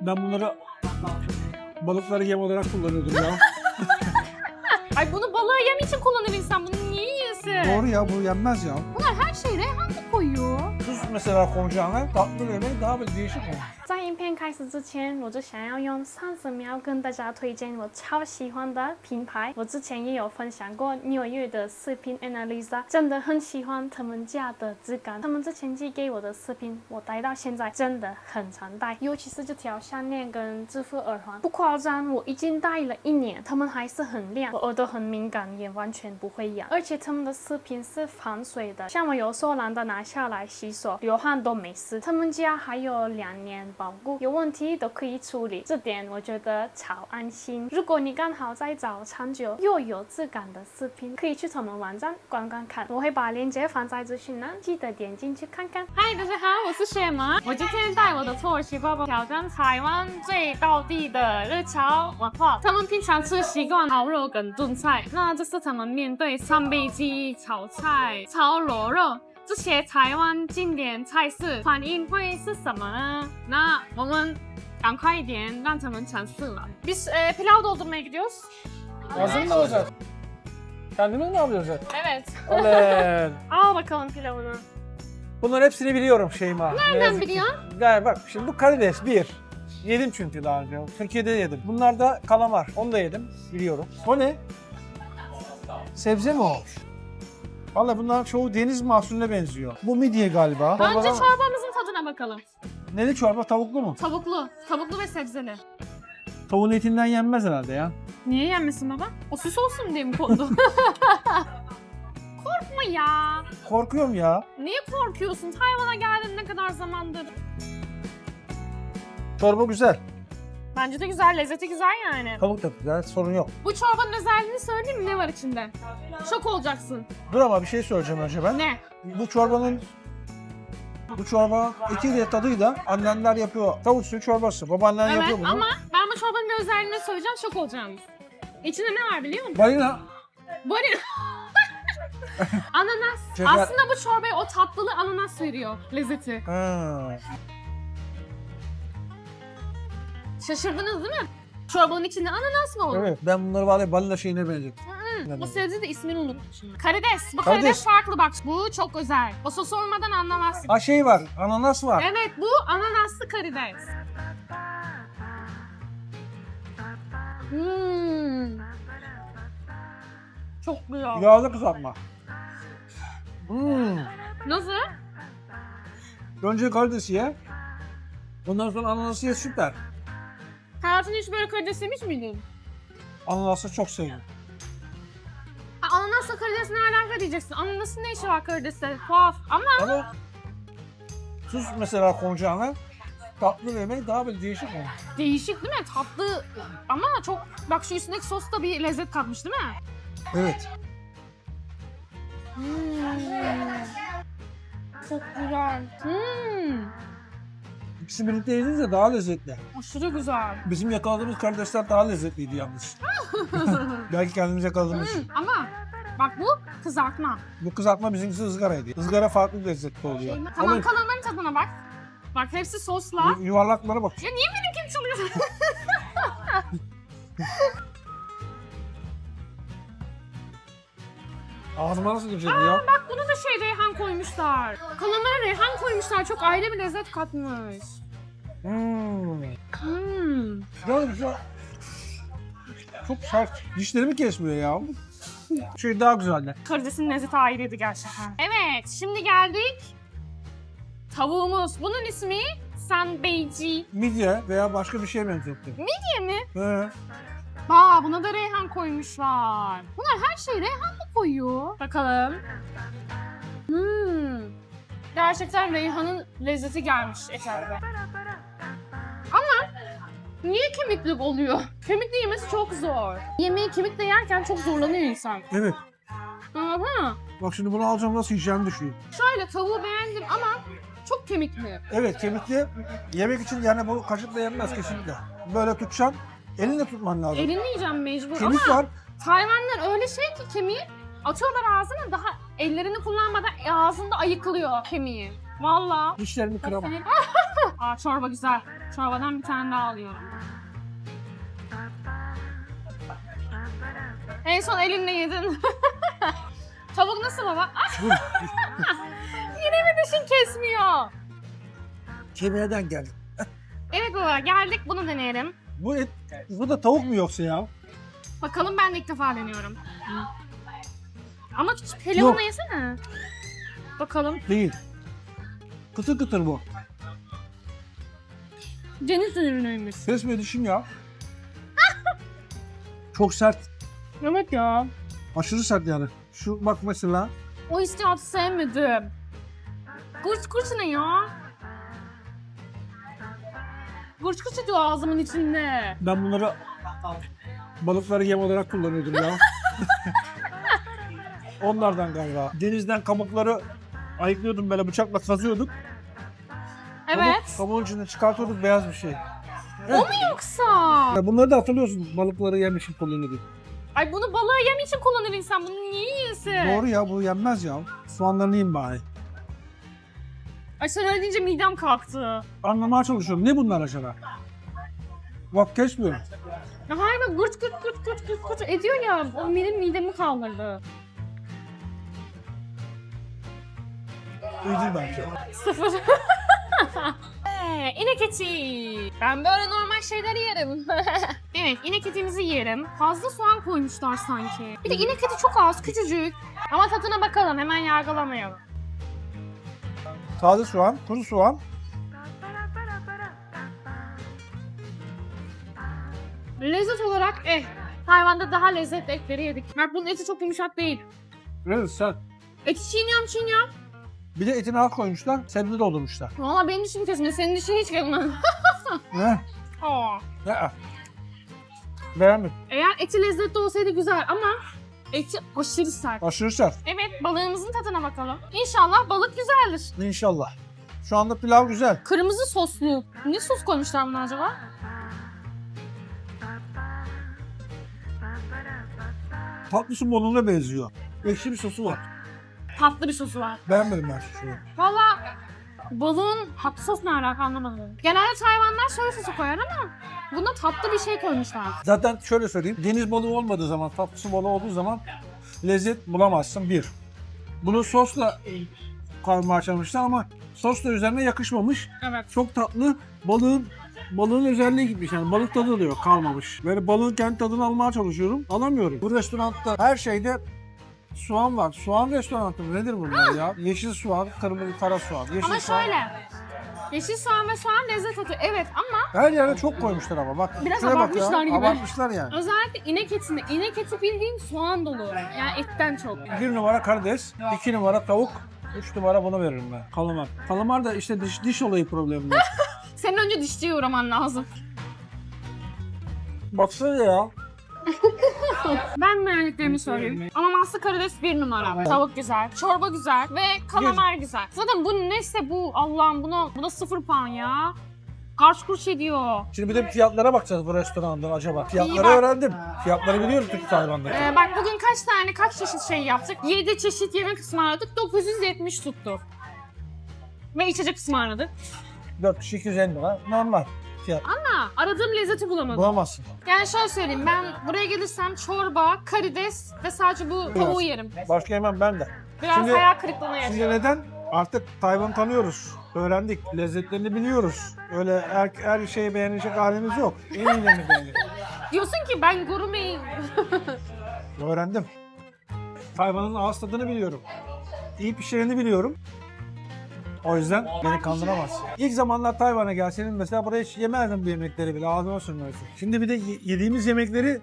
Ben bunları balıkları yem olarak kullanıyordum ya. Ay bunu balığa yem için kullanır insan. Bunu niye yiyorsun? Doğru ya, bu yenmez ya. Bunlar her şeyi reyhan mı koyuyor? Tuz mesela konacağına tatlı yemek daha böyle değişik olur. 在影片开始之前，我就想要用30秒跟大家推荐我超喜欢的品牌。我之前也有分享过纽约的视频 Analisa， 真的很喜欢他们家的质感。他们之前寄给我的饰品，我戴到现在真的很常戴，尤其是这条项链跟这副耳环，不夸张，我已经戴了1年，它们还是很亮，我耳朵很敏感，也完全不会痒。而且他们的饰品是防水的，像我有时候懒得拿下来洗手，流汗都没事。他们家还有2年保固，有问题都可以处理，这点我觉得超安心。如果你刚好在找长久又有质感的饰品，可以去他们网站观看看，我会把链接放在资讯栏，记得点进去看看。嗨，大家好，我是雪麻，我今天带我的土耳其爸爸挑战台湾最道地的日潮文化。他们平常吃习惯烤肉跟炖菜，那这是他们面对三杯鸡、炒菜、炒螺肉。这些台湾经典菜式反应会是什么呢？那我们赶快一点让他们尝试了。Biz pilav doldurmaya gidiyoruz. Hazır mı olacak? Kendimiz mi yapıyoruz? Evet. Oley. Al bakalım pilavını. Bunların hepsini biliyorum Şeyma. Nereden biliyorsun? Gel bak, şimdi bu karides bir. Yedim çünkü daha önce. Türkiye'de yedim. Bunlar da kalamar. Onu da yedim. Biliyorum. O ne? Sebze mi o? Vallahi bunların çoğu deniz mahsulüne benziyor. Bu midye galiba. Önce Bakalım. çorbamızın tadına bakalım. Neli çorba? Tavuklu mu? Tavuklu ve sebzeli. Tavuğun etinden yenmez herhalde ya. Niye yenmesin baba? O süs olsun diye mi kondu? Korkma ya. Korkuyorum ya. Niye korkuyorsun? Tayvan'a geldin ne kadar zamandır? Çorba güzel. Bence de güzel, lezzeti güzel yani. Tavuk da güzel. Sorun yok. Bu çorbanın özelliğini söyleyeyim mi? Ne var içinde? Şok olacaksın. Dur ama bir şey söyleyeceğim önce ben. Ne? Bu çorba etiyle tadıyla anneler yapıyor. Tavuk suyu çorbası. Babaanneler Evet yapıyor bunu. ama ben bu çorbanın bir özelliğini söyleyeceğim, şok olacaksın. İçinde ne var biliyor musun? Balina. Baril. Ananas. Şeker. Aslında bu çorbaya o tatlılı ananas veriyor lezzeti. Ha. Şaşırdınız değil mi? Çorbanın içinde ananas mı olur? Evet. Ben bunları vallahi balina şeyine benzettim. Bu sebze de ismini unutmuşum. Karides. Bu Karides. karides farklı bak. Bu çok özel. O sos olmadan anlamazsın. Ha şey var. Ananas var. Evet bu ananaslı karides. Çok güzel. Yağlı kızartma. Nasıl? Önce karidesi ye. Ondan sonra ananası ye, süper. Hayatında hiç böyle karides yemiş miydin? Ananası çok seviyorum. Ananasla karides ne alaka diyeceksin. Ananasın ne işi var karideste? Tuhaf. Ama Ama tuz mesela konacağına tatlı yemek daha böyle değişik olur. değişik değil mi? Tatlı. Ama çok... Bak şu üstündeki sos da bir lezzet katmış değil mi? Evet. Çok güzel. İkisi birlikte yediğinizde daha lezzetli. Aşırı güzel. Bizim yakaladığımız karidesler daha lezzetliydi yalnız. Belki kendimiz yakaladığımız. Ama bak bu kızartma. Bu kızartma bizimkisi ızgaraydı. Izgara farklı bir lezzetli oluyor. Tamam Ama kalanların tadına bak. Bak hepsi sosla. yuvarlaklara bak. Ya niye benim kim çalıyorsun? Ağzıma nasıl girecek ya? Bak bunu da reyhan koymuşlar. Kalanlara reyhan koymuşlar. Çok ayrı bir lezzet katmış. Güzel güzel. Çok sert. Dişlerimi kesmiyor ya. Şey daha güzeldi. Karidesin lezzeti ayrıydı gerçekten. Evet, şimdi geldik. Tavuğumuz. Bunun ismi sanbeici. Midye veya başka bir şeye benzettim. Midye mi? He. Buna da reyhan koymuşlar. Bunlar her şeyi reyhan mı koyuyor? Bakalım. Gerçekten reyhanın lezzeti gelmiş içeride. Ama niye kemikli oluyor? Kemikli yemesi çok zor. Yemeği kemikle yerken çok zorlanıyor insan. Evet. Aha. Bak şimdi bunu alacağım, nasıl yiyeceğimi düşünüyorum. Şöyle tavuğu beğendim ama çok kemikli. Evet, kemikli yemek için yani bu kaşıkla yenmez kesinlikle. Böyle tutacaksın, elinle tutman lazım. Elini yiyeceğim mecbur Kemik ama var. Tayvanlar öyle şey ki kemiği atıyorlar ağzına, daha ellerini kullanmadan ağzında ayıklıyor kemiği. Valla. Dişlerimi kıramam. Aa, çorba güzel. Çorbadan bir tane daha alıyorum. En son elinle yedin. Tavuk nasıl baba? Yine mi dişin kesmiyor? Kemiğden geldim. Evet baba, geldik, bunu deneyelim. Bu da tavuk mu yoksa ya? Bakalım, ben de ilk defa deniyorum. Ama küçük helvanı yesene. Bakalım. Değil. Kıtır kıtır bu. Deniz ürünüymüş. Kesme dişim ya. Çok sert. Evet ya. Aşırı sert yani. Şu bak mesela. O hissiyatı sevmedim. Gırç gırç ne ya? Gırç gırç ediyor ağzımın içinde. Ben bunları balıkları yem olarak kullanıyordum ya. Onlardan galiba. Denizden kabukları ayıklıyordum, böyle bıçakla kazıyorduk. Evet. Kabuğun içinde çıkartıyorduk, beyaz bir şey. O mu yoksa? Ya bunları da hatırlıyorsun, balıkları yem için kullanıyorduk. Ay, bunu balığa yem için kullanır insan. Bunu niye yesin? Doğru ya, bu yenmez ya. Soğanlarını yiyeyim bari. Ay, sen öyle deyince midem kalktı. Anlamaya çalışıyorum. Ne bunlar acaba? Bak kesmiyorum. Ya hayır, bak gırt gırt gırt gırt gırt gırt ediyor ya. O benim midemi kaldırdı. İyi değil bence. Sıfır. İnek eti. Ben böyle normal şeyleri yerim. Evet, inek etimizi yerim. Fazla soğan koymuşlar sanki. Bir de inek eti çok az, küçücük. Ama tadına bakalım, hemen yargılamayalım. Taze soğan, kuru soğan. Lezzet olarak hayvanda daha lezzetli etleri yedik. Bak, bunun eti çok yumuşak değil. Evet, sert. Eti çiğniyorum. Bir de etini az koymuşlar, sebze doldurmuşlar. Valla benim dişim kesmiyor, senin dişin hiç kesmez. Ne? Aa. Ne? Beğenmedim. Eğer eti lezzetli olsaydı güzel ama eti aşırı sert. Aşırı sert. Evet, balığımızın tadına bakalım. İnşallah balık güzeldir. İnşallah. Şu anda pilav güzel. Kırmızı soslu. Ne sos koymuşlar buna acaba? Tatlı somon benziyor. Ekşi bir sosu var. Tatlı bir sosu var. Beğenmedim ben şunu. Valla balığın tatlı sos ne alaka anlamadım. Genelde Tayvanlar soya sosu koyar ama buna tatlı bir şey koymuşlar. Zaten şöyle söyleyeyim. Deniz balığı olmadığı zaman, tatlı su balığı olduğu zaman lezzet bulamazsın bir. Bunu sosla koymaya çalışmışlar ama sos da üzerine yakışmamış. Evet. Çok tatlı. Balığın özelliği gitmiş, yani balık tadı da yok, kalmamış. Böyle balığın kendi tadını almaya çalışıyorum, alamıyorum. Bu restoranda her şeyde soğan var. Soğan restoranı mı? Nedir bunlar ya? Yeşil soğan, kırmızı, kara soğan. Yeşil Ama soğan. şöyle. Yeşil soğan ve soğan lezzet atıyor. Evet ama Her yerde çok koymuşlar ama bak. Biraz şuraya bak abartmışlar ya. gibi. Abartmışlar yani. özellikle inek etinde. İnek eti bildiğin soğan dolu. Yani etten çok. 1 numara karides, 2 numara tavuk, 3 numara bunu veririm ben. Kalamar. Kalamar da işte diş olayı problemi var. Senin önce dişçiye uğraman lazım. Baksana ya. Ben beğendiklerimi söyleyeyim. Ananaslı karides 1 numara. Tavuk güzel, çorba güzel ve kalamar güzel. Zaten bu neyse bu, Allah'ım, buna 0 puan ya. Karş kurş ediyor. Şimdi bir de fiyatlara bakacağız bu restorandan acaba. Fiyatları bak. öğrendim. Fiyatları biliyoruz Türk Tayvan'da. Bak bugün kaç çeşit şey yaptık? 7 çeşit yemek ısmarladık. 970 tuttu. Ve içecek ısmarladık. 400-250 lira normal fiyat. Ama aradığım lezzeti bulamadım. Bulamazsın. Yani şöyle söyleyeyim, ben buraya gelirsem çorba, karides ve sadece bu tavuğu yerim. Başka yemem ben de. Biraz Şimdi- hayal kırıklığına Şimdi yaşıyorum. neden? Artık Tayvan'ı tanıyoruz. Öğrendik. Lezzetlerini biliyoruz. Öyle her şeyi beğenecek halimiz yok. En iyilerini beğendik. Diyorsun ki ben gurmeyim. Öğrendim. Tayvan'ın ağız tadını biliyorum. İyi pişireni biliyorum. O yüzden beni kandıramaz. İlk zamanlar Tayvan'a gelsenin mesela buraya hiç yemezdim bu yemekleri bile, ağzıma sürmezdim. Şimdi bir de yediğimiz yemekleri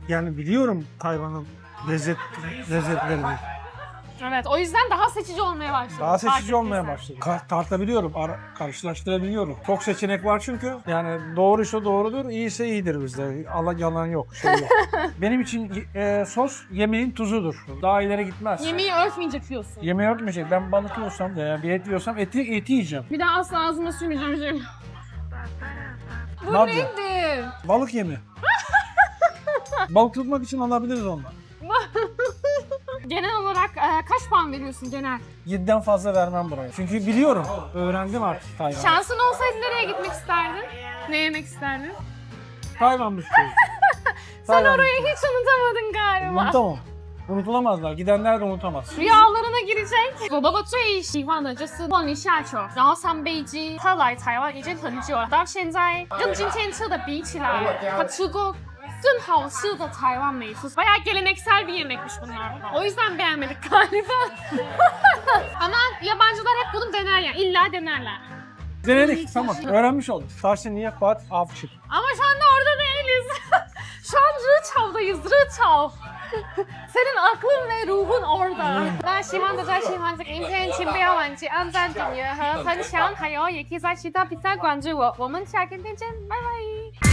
yani biliyorum Tayvan'ın lezzetlerini. Evet, o yüzden daha seçici olmaya başladım. Daha seçici Fark olmaya ettiysen. başladı. Tartabiliyorum, karşılaştırabiliyorum. Çok seçenek var çünkü. Yani doğruysa doğrudur, iyiyse iyidir bizde. Allah yalan yok, şey yok. Benim için sos yemeğin tuzudur. Daha ileri gitmez. Yemeği örtmeyecek diyorsun. Yemeği örtmeyecek. Ben balık yiyorsam veya bir et yiyorsam eti yiyeceğim. Bir daha asla ağzıma sürmeyeceğim şey. Bu Ne yapacağım? neydi? Balık yemi. Balık tutmak için alabiliriz ondan. Genel olarak kaç puan veriyorsun genel? 7'den fazla vermem buraya. Çünkü biliyorum. Öğrendim artık Tayvan. Şansın olsaydı nereye gitmek isterdin? Ne yemek isterdin? Tayvan bisküvi. Sen orayı hiç unutamadın galiba. Unutamam. Unutulamazlar. Gidenler de unutamaz. Rüyalarına girecek。我爸爸最喜欢的就是凤梨虾球，然后三杯鸡。他来台湾已经很久了，到现在跟今天吃的比起来，他吃过更好吃的台湾美食。Bayağı geleneksel bir yemekmiş bunlar. O yüzden beğenmedik galiba. Ama yabancılar hep bunu dener ya, illa denerler. Denedik. Tamam. Öğrenmiş olduk. Starşin niye Fuat Avçı. Ama şu anda orada değiliz. Şu an Rıçav'dayız, Rıçav. Senin aklın ve ruhun orada.那希望大家喜欢这个影片，请不要忘记按赞、订阅和分享，还有也可以在其他平台关注我。我们下个影片见，拜拜。